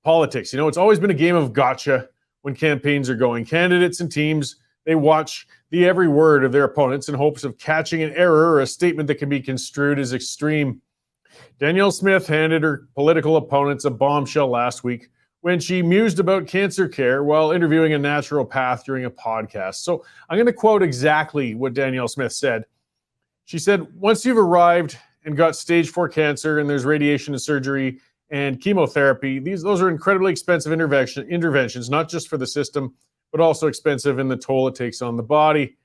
Politics. It's always been a game of gotcha when campaigns are going. Candidates and teams, they watch the every word of their opponents in hopes of catching an error or a statement that can be construed as extreme. Danielle Smith handed her political opponents a bombshell last week when she mused about cancer care while interviewing a naturopath during a podcast. So I'm going to quote exactly what Danielle Smith said. She said, once you've arrived and got stage 4 cancer and there's radiation and surgery and chemotherapy, those are incredibly expensive interventions, not just for the system, but also expensive in the toll it takes on the body.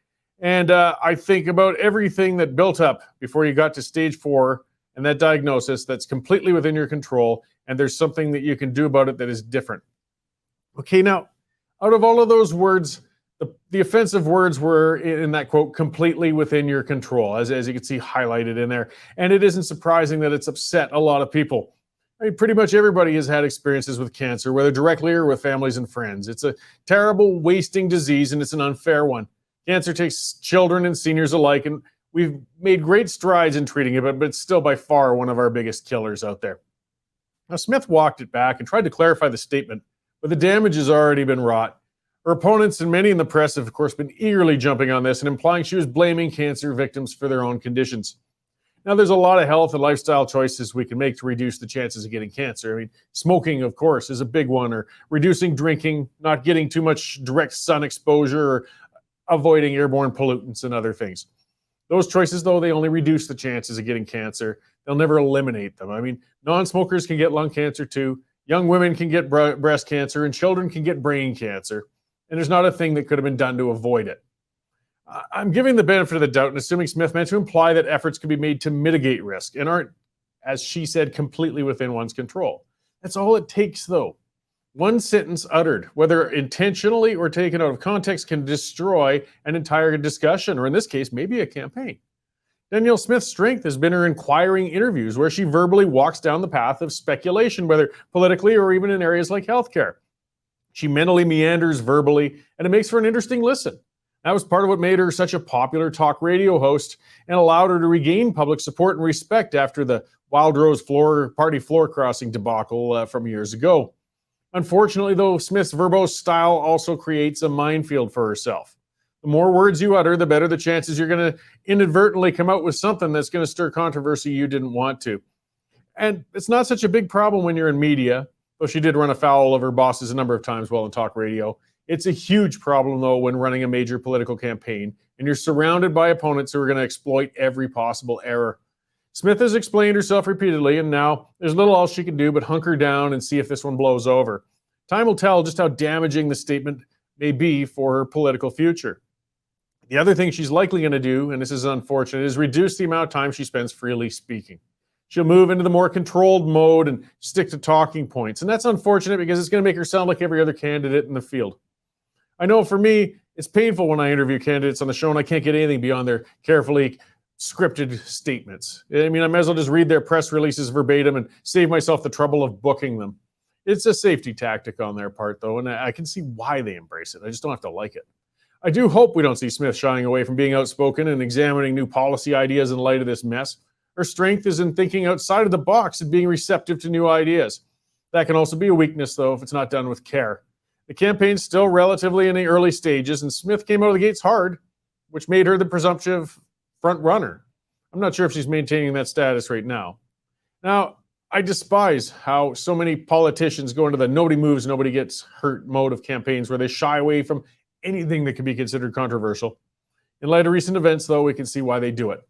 And I think about everything that built up before you got to stage 4 and that diagnosis that's completely within your control, and there's something that you can do about it that is different. Okay, now, out of all of those words, the offensive words were, in that quote, completely within your control, as you can see highlighted in there. And it isn't surprising that it's upset a lot of people. I mean, pretty much everybody has had experiences with cancer, whether directly or with families and friends. It's a terrible, wasting disease, and it's an unfair one. Cancer takes children and seniors alike, and we've made great strides in treating it, but it's still by far one of our biggest killers out there. Now, Smith walked it back and tried to clarify the statement, but the damage has already been wrought. Her opponents and many in the press have, of course, been eagerly jumping on this and implying she was blaming cancer victims for their own conditions. Now, there's a lot of health and lifestyle choices we can make to reduce the chances of getting cancer. I mean, smoking, of course, is a big one, or reducing drinking, not getting too much direct sun exposure, or avoiding airborne pollutants and other things. Those choices, though, they only reduce the chances of getting cancer. They'll never eliminate them. I mean, non-smokers can get lung cancer too. Young women can get breast cancer, and children can get brain cancer. And there's not a thing that could have been done to avoid it. I'm giving the benefit of the doubt and assuming Smith meant to imply that efforts could be made to mitigate risk and aren't, as she said, completely within one's control. That's all it takes, though. One sentence uttered, whether intentionally or taken out of context, can destroy an entire discussion, or in this case, maybe a campaign. Danielle Smith's strength has been her inquiring interviews, where she verbally walks down the path of speculation, whether politically or even in areas like healthcare. She mentally meanders verbally, and it makes for an interesting listen. That was part of what made her such a popular talk radio host and allowed her to regain public support and respect after the Wild Rose party floor crossing debacle from years ago. Unfortunately, though, Smith's verbose style also creates a minefield for herself. The more words you utter, the better the chances you're going to inadvertently come out with something that's going to stir controversy you didn't want to. And it's not such a big problem when you're in media, though she did run afoul of her bosses a number of times while in talk radio. It's a huge problem, though, when running a major political campaign and you're surrounded by opponents who are going to exploit every possible error. Smith has explained herself repeatedly, and now there's little else she can do but hunker down and see if this one blows over. Time will tell just how damaging the statement may be for her political future. The other thing she's likely going to do, and this is unfortunate, is reduce the amount of time she spends freely speaking. She'll move into the more controlled mode and stick to talking points. And that's unfortunate because it's going to make her sound like every other candidate in the field. I know for me, it's painful when I interview candidates on the show and I can't get anything beyond their carefully scripted statements. I mean, I might as well just read their press releases verbatim and save myself the trouble of booking them. It's a safety tactic on their part, though, and I can see why they embrace it. I just don't have to like it. I do hope we don't see Smith shying away from being outspoken and examining new policy ideas in light of this mess. Her strength is in thinking outside of the box and being receptive to new ideas. That can also be a weakness, though, if it's not done with care. The campaign's still relatively in the early stages, and Smith came out of the gates hard, which made her the presumptive front runner. I'm not sure if she's maintaining that status right now. Now, I despise how so many politicians go into the nobody moves, nobody gets hurt mode of campaigns where they shy away from anything that can be considered controversial. In light of recent events, though, we can see why they do it.